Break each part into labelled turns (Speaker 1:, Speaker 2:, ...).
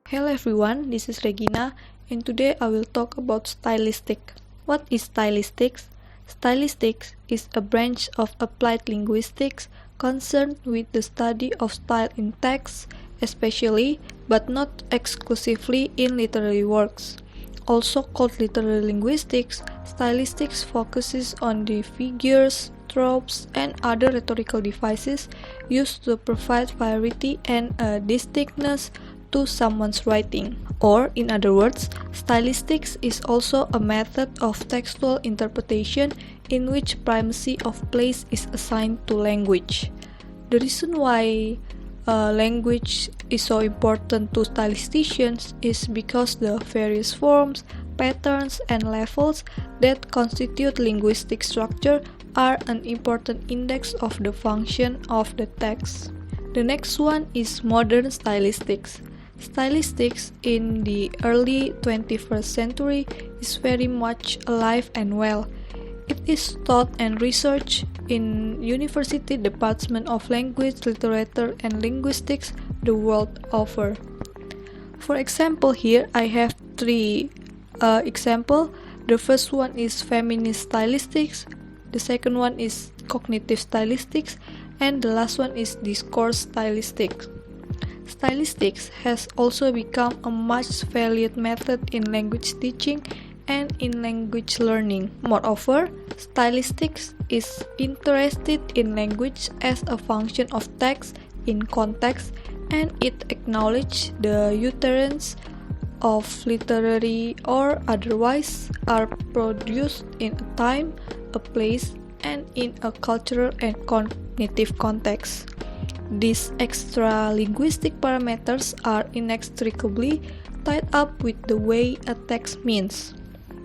Speaker 1: Hello everyone, this is Regina, and today I will talk about stylistic. What is stylistics? Stylistics is a branch of applied linguistics concerned with the study of style in text, especially, but not exclusively in literary works. Also called literary linguistics, stylistics focuses on the figures, tropes, and other rhetorical devices used to provide variety and distinctness to someone's writing. Or, in other words, stylistics is also a method of textual interpretation in which primacy of place is assigned to language. The reason why language is so important to stylisticians is because the various forms, patterns, and levels that constitute linguistic structure are an important index of the function of the text. The next one is modern stylistics. Stylistics in the early 21st century is very much alive and well. It is taught and researched in university department of language, literature, and linguistics the world over. For example, here I have three examples. The first one is feminist stylistics, the second one is cognitive stylistics, and the last one is discourse stylistics. Stylistics has also become a much valued method in language teaching and in language learning. Moreover, stylistics is interested in language as a function of text in context, and it acknowledges the utterance of literary or otherwise are produced in a time, a place, and in a cultural and cognitive context. These extra-linguistic parameters are inextricably tied up with the way a text means.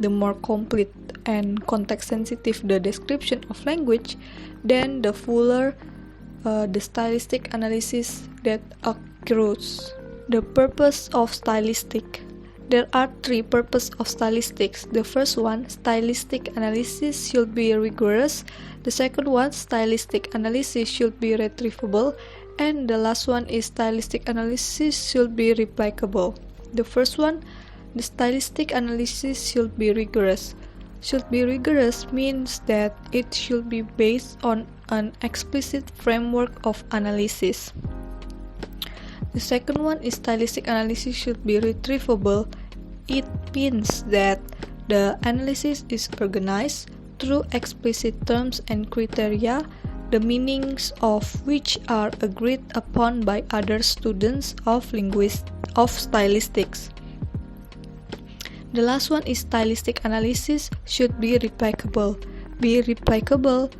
Speaker 1: The more complete and context-sensitive the description of language, then the fuller the stylistic analysis that accrues. The purpose of stylistic. There are three purposes of stylistics. The first one, stylistic analysis should be rigorous. The second one, stylistic analysis should be retrievable. And the last one is stylistic analysis should be replicable. The first one, the stylistic analysis should be rigorous. Should be rigorous means that it should be based on an explicit framework of analysis. The second one is stylistic analysis should be retrievable. It means that the analysis is organized through explicit terms and criteria, the meanings of which are agreed upon by other students of stylistics. The last one is stylistic analysis should be replicable. Be replicable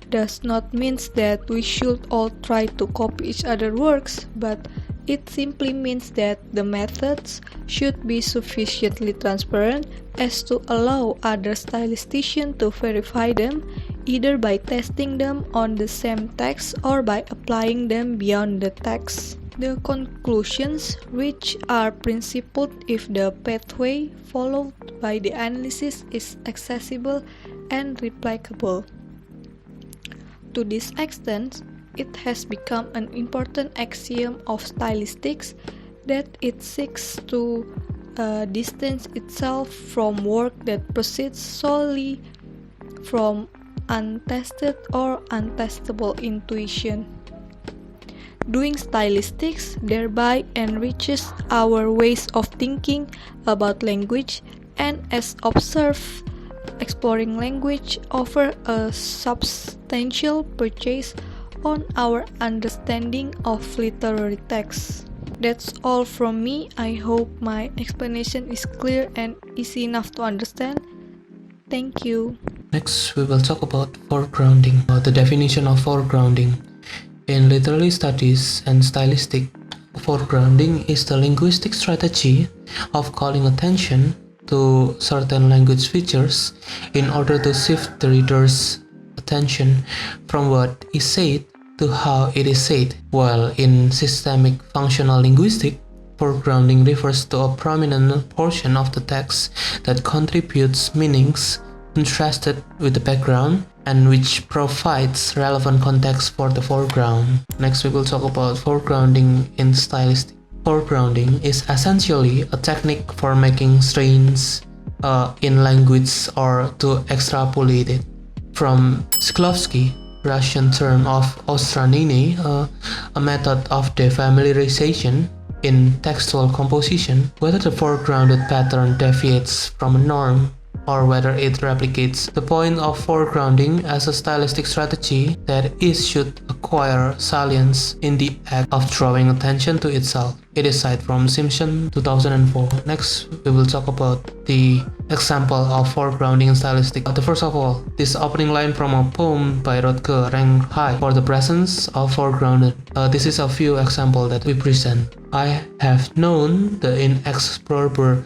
Speaker 1: does not mean that we should all try to copy each other's works, but it simply means that the methods should be sufficiently transparent as to allow other stylisticians to verify them, either by testing them on the same text or by applying them beyond the text. The conclusions reached are principled if the pathway followed by the analysis is accessible and replicable. To this extent, it has become an important axiom of stylistics that it seeks to distance itself from work that proceeds solely from untested or untestable intuition. Doing stylistics thereby enriches our ways of thinking about language, and as observed, exploring language offers a substantial purchase on our understanding of literary texts. That's all from me. I hope my explanation is clear and easy enough to understand. Thank you.
Speaker 2: Next, we will talk about foregrounding. The definition of foregrounding. In literary studies and stylistic, foregrounding is the linguistic strategy of calling attention to certain language features in order to shift the reader's attention from what is said to how it is said. While in systemic functional linguistics, foregrounding refers to a prominent portion of the text that contributes meanings contrasted with the background and which provides relevant context for the foreground. Next, we will talk about foregrounding in stylistic. foregrounding is essentially a technique for making strains in language or to extrapolate it. From Shklovsky, Russian term of ostranение, a method of defamiliarization in textual composition, whether the foregrounded pattern deviates from a norm or whether it replicates. The point of foregrounding as a stylistic strategy that is should acquire salience in the act of drawing attention to itself. It is cited from Simpson 2004. Next, we will talk about the example of foregrounding in stylistic. The first of all, this opening line from a poem by Rutger ranked high for the presence of foregrounded. This is a few examples that we present. I have known the inexplorable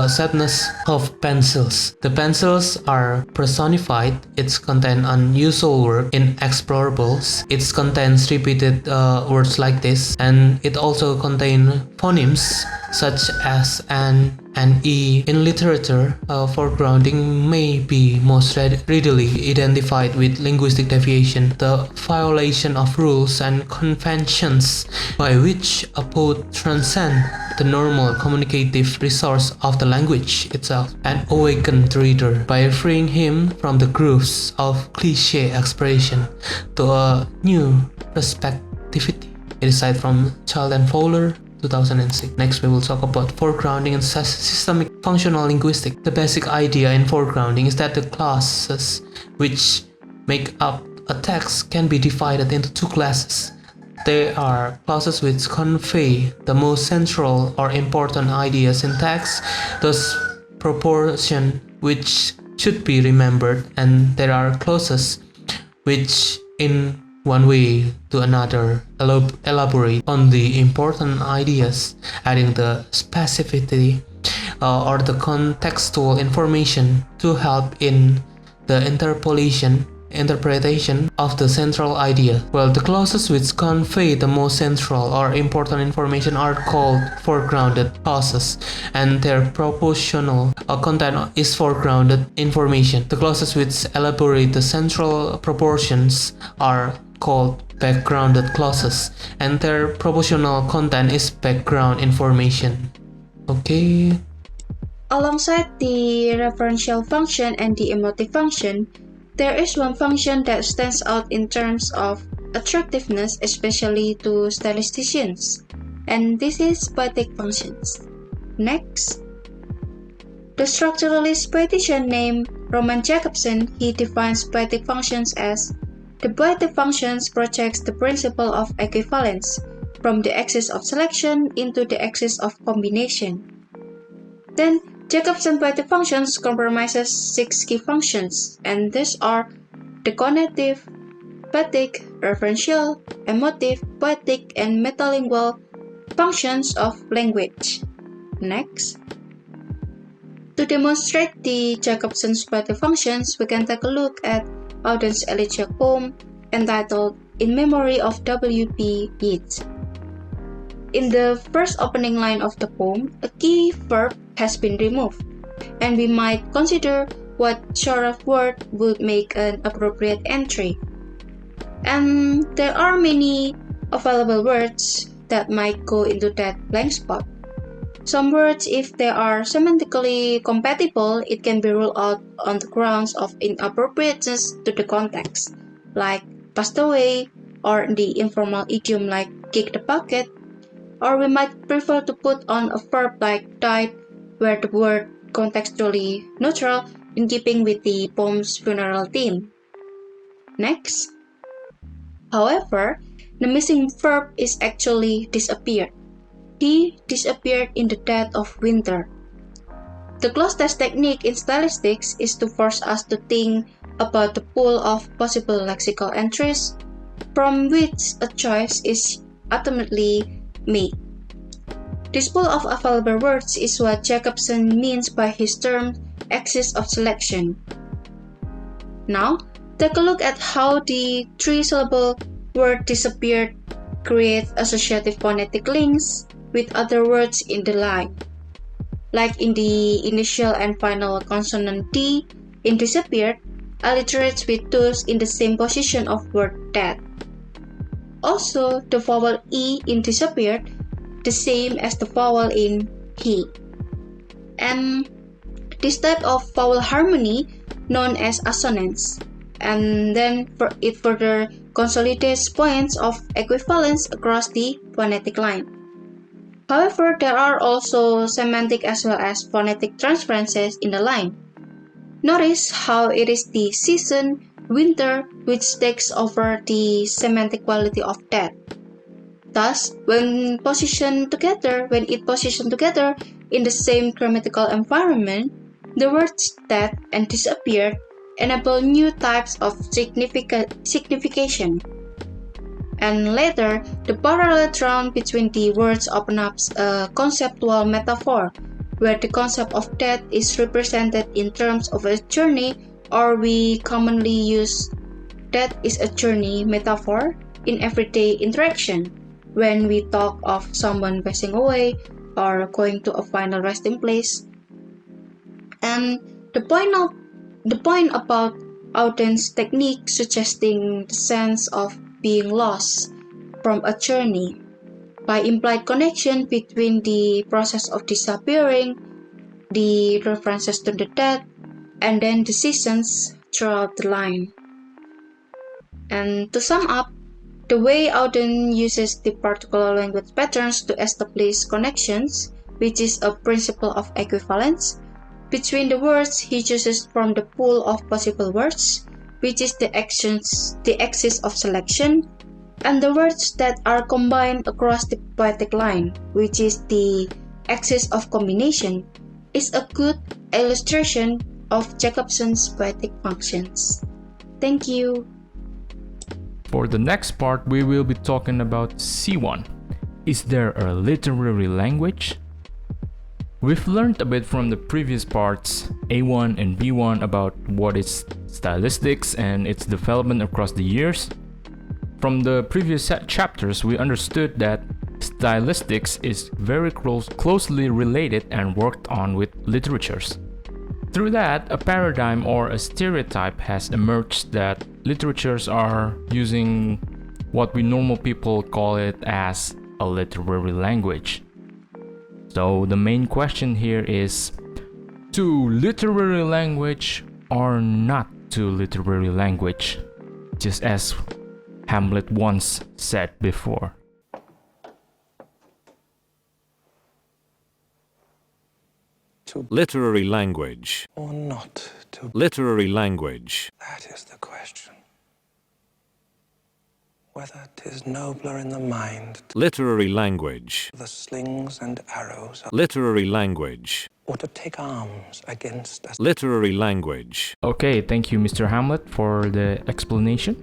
Speaker 2: sadness of pencils. The pencils are personified. It contains unusual work in explorables. It contains repeated words like this, and it also contains phonemes such as an and e. In literature, foregrounding may be most readily identified with linguistic deviation, the violation of rules and conventions by which a poet transcends the normal communicative resource of the language itself and awakens the reader by freeing him from the grooves of cliché expression to a new perspectivity. It is cited from Child and Fowler 2006. Next, we will talk about foregrounding and systemic functional linguistics. The basic idea in foregrounding is that the classes which make up a text can be divided into two classes. They are clauses which convey the most central or important ideas in text, thus proportion which should be remembered, and there are clauses which in one way to another elaborate on the important ideas, adding the specificity or the contextual information to help in the interpretation of the central idea. Well, the clauses which convey the most central or important information are called foregrounded clauses, and their proportional content is foregrounded information. The clauses which elaborate the central proportions are called backgrounded clauses, and their proportional content is background information. Okay.
Speaker 3: Alongside the referential function and the emotive function, there is one function that stands out in terms of attractiveness, especially to stylisticians, and this is poetic functions. Next, the structuralist poetician named Roman Jakobson, he defines poetic functions as the poetic functions projects the principle of equivalence from the axis of selection into the axis of combination. Then, Jakobson poetic functions comprises 6 key functions, and these are the conative, poetic, referential, emotive, poetic, and metalingual functions of language. Next, to demonstrate the Jakobson's poetic functions, we can take a look at Auden's elegiac poem entitled In Memory of W.P. Yeats. In the first opening line of the poem, a key verb has been removed, and we might consider what sort of word would make an appropriate entry. And there are many available words that might go into that blank spot. Some words, if they are semantically compatible, it can be ruled out on the grounds of inappropriateness to the context, like passed away, or the informal idiom like kick the bucket, or we might prefer to put on a verb like died, where the word contextually neutral in keeping with the poem's funeral theme. Next, however, the missing verb is actually disappeared. He disappeared in the dead of winter. The clause test technique in stylistics is to force us to think about the pool of possible lexical entries from which a choice is ultimately made. This pool of available words is what Jakobson means by his term axis of selection. Now, take a look at how the 3-syllable word disappeared creates associative phonetic links with other words in the line. Like in the initial and final consonant D in disappeared, alliterates with tools in the same position of word dead. Also, the vowel E in disappeared the same as the vowel in he. And this type of vowel harmony known as assonance, and then it further consolidates points of equivalence across the phonetic line. However, there are also semantic as well as phonetic transferences in the line. Notice how it is the season, winter, which takes over the semantic quality of that. Thus, when it positioned together in the same grammatical environment, the words that and disappeared enable new types of signification. And later, the parallel drawn between the words opens up a conceptual metaphor, where the concept of death is represented in terms of a journey, or we commonly use death is a journey metaphor in everyday interaction, when we talk of someone passing away or going to a final resting place. And the point about Auden's technique suggesting the sense of being lost from a journey by implied connection between the process of disappearing, the references to the death, and then the seasons throughout the line. And to sum up, the way Auden uses the particular language patterns to establish connections, which is a principle of equivalence, between the words he chooses from the pool of possible words, which is the axis of selection, and the words that are combined across the poetic line, which is the axis of combination, is a good illustration of Jacobson's poetic functions. Thank you.
Speaker 4: For the next part, we will be talking about C1. Is there a literary language? We've learned a bit from the previous parts, A1 and B1, about what is stylistics and its development across the years. From the previous chapters, we understood that stylistics is very closely related and worked on with literatures. Through that, a paradigm or a stereotype has emerged that literatures are using what we normal people call it as a literary language. So the main question here is, to literary language or not to literary language? Just as Hamlet once said before.
Speaker 5: To literary language
Speaker 6: or not to
Speaker 5: literary language.
Speaker 6: That is the question. Whether 'tis nobler in the mind
Speaker 5: Literary language.
Speaker 6: the slings and arrows,
Speaker 5: Literary language.
Speaker 6: or to take arms against us.
Speaker 5: Literary language.
Speaker 4: Okay, thank you, Mr. Hamlet, for the explanation.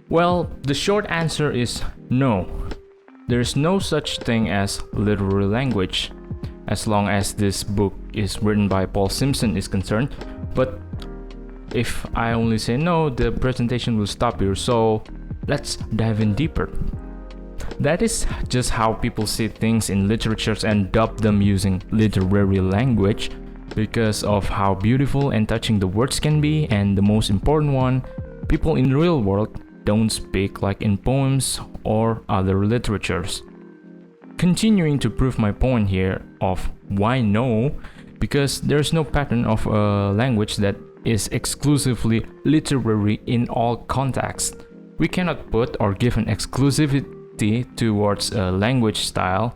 Speaker 4: Well, the short answer is no. There's no such thing as literary language, as long as this book is written by Paul Simpson is concerned. But if I only say no, the presentation will stop here, so let's dive in deeper. That is just how people see things in literatures and dub them using literary language because of how beautiful and touching the words can be, and the most important one, people in the real world don't speak like in poems or other literatures. Continuing to prove my point here of why no, because there's no pattern of a language that is exclusively literary in all contexts. We cannot put or give an exclusivity towards a language style.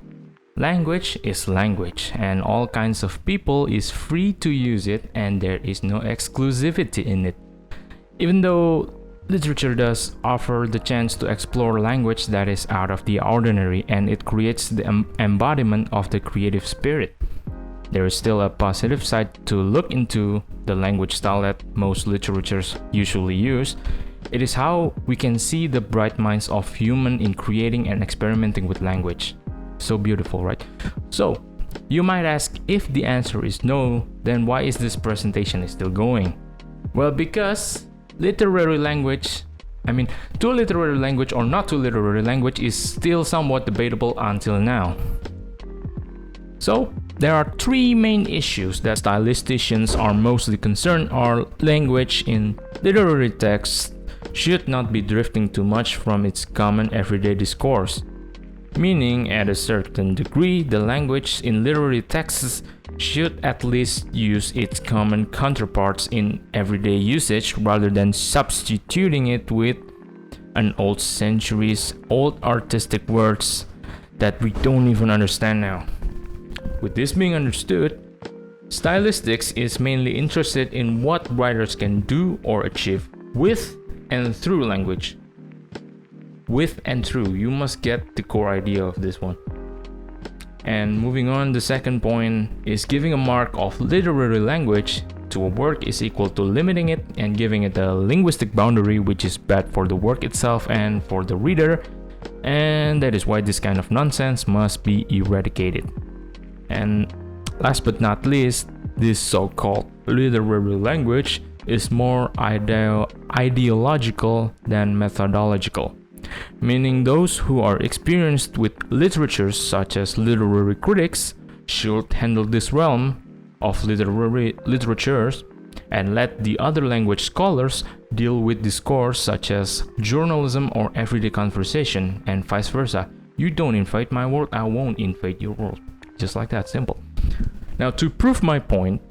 Speaker 4: Language is language, and all kinds of people is free to use it, and there is no exclusivity in it. Even though literature does offer the chance to explore language that is out of the ordinary, and it creates the embodiment of the creative spirit, there is still a positive side to look into the language style that most literatures usually use. It is how we can see the bright minds of humans in creating and experimenting with language. So beautiful, right? So, you might ask, if the answer is no, then why is this presentation still going? Well, because literary language, to literary language or not to literary language is still somewhat debatable until now. So, there are three main issues that stylisticians are mostly concerned are: language in literary texts should not be drifting too much from its common everyday discourse, meaning at a certain degree, the language in literary texts should at least use its common counterparts in everyday usage rather than substituting it with an old centuries old artistic words that we don't even understand now. With this being understood, Stylistics is mainly interested in what writers can do or achieve with and through language. With and through, you must get the core idea of this one. And moving on, the second point is giving a mark of literary language to a work is equal to limiting it and giving it a linguistic boundary, which is bad for the work itself and for the reader, and that is why this kind of nonsense must be eradicated. And last but not least, this so-called literary language is more ideological than methodological, meaning those who are experienced with literatures such as literary critics should handle this realm of literatures and let the other language scholars deal with discourse such as journalism or everyday conversation, and vice versa. You don't invade my world, I won't invade your world. Just like that, simple. Now, to prove my point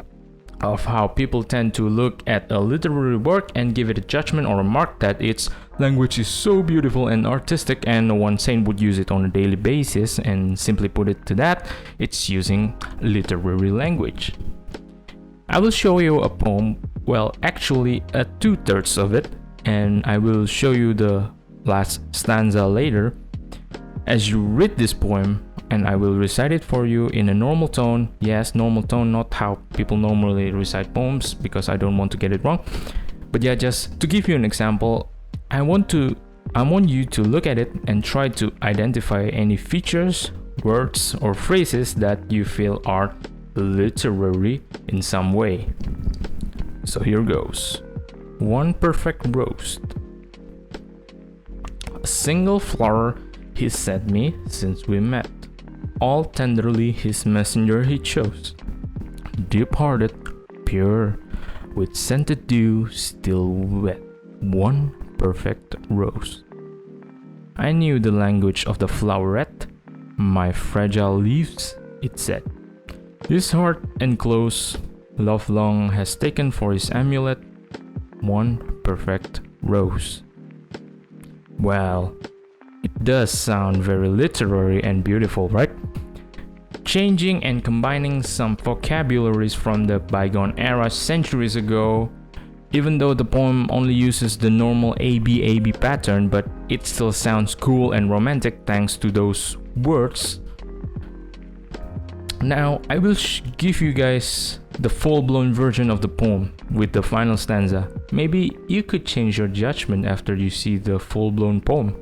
Speaker 4: of how people tend to look at a literary work and give it a judgment or a mark that its language is so beautiful and artistic and no one sane would use it on a daily basis, and simply put it to that, it's using literary language. I will show you a poem, well actually a 2/3 of it, and I will show you the last stanza later as you read this poem, and I will recite it for you in a normal tone. Yes, normal tone, not how people normally recite poems, because I don't want to get it wrong. But yeah, just to give you an example, I want you to look at it and try to identify any features, words, or phrases that you feel are literary in some way. So here goes. One perfect roast. A single flower he sent me since we met. All tenderly his messenger he chose. Deep-hearted, pure, with scented dew still wet. One perfect rose. I knew the language of the floweret. My fragile leaves, it said. His heart enclosed, love long has taken for his amulet. One perfect rose. Well, it does sound very literary and beautiful, right? Changing and combining some vocabularies from the bygone era centuries ago, even though the poem only uses the normal ABAB pattern, but it still sounds cool and romantic thanks to those words. Now, I will give you guys the full-blown version of the poem with the final stanza. Maybe you could change your judgment after you see the full-blown poem.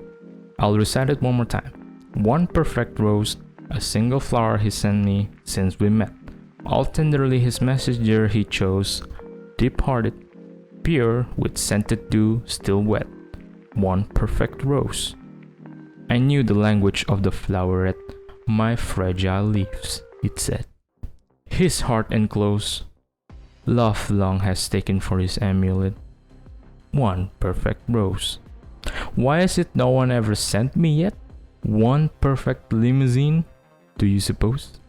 Speaker 4: I'll recite it one more time. One perfect rose, a single flower he sent me since we met. All tenderly his messenger he chose, deep-hearted, pure, with scented dew still wet. One perfect rose. I knew the language of the floweret, my fragile leaves, it said. His heart enclosed, love long has taken for his amulet. One perfect rose. Why is it no one ever sent me yet? One perfect limousine, do you suppose?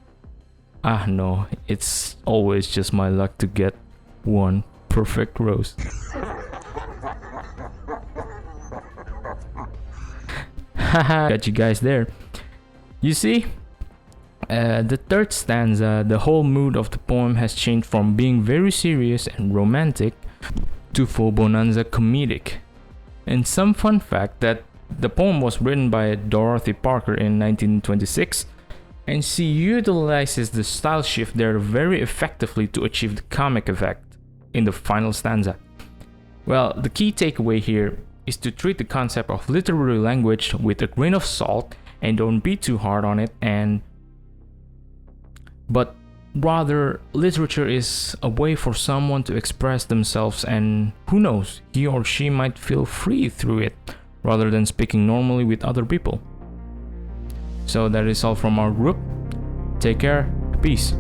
Speaker 4: Ah no, it's always just my luck to get one perfect rose. Haha, got you guys there. You see, the third stanza, the whole mood of the poem has changed from being very serious and romantic to full bonanza comedic. And some fun fact that the poem was written by Dorothy Parker in 1926, and she utilizes the style shift there very effectively to achieve the comic effect in the final stanza. Well, the key takeaway here is to treat the concept of literary language with a grain of salt and don't be too hard on it, but rather, literature is a way for someone to express themselves, and who knows, he or she might feel free through it rather than speaking normally with other people. So that is all from our group. Take care. Peace.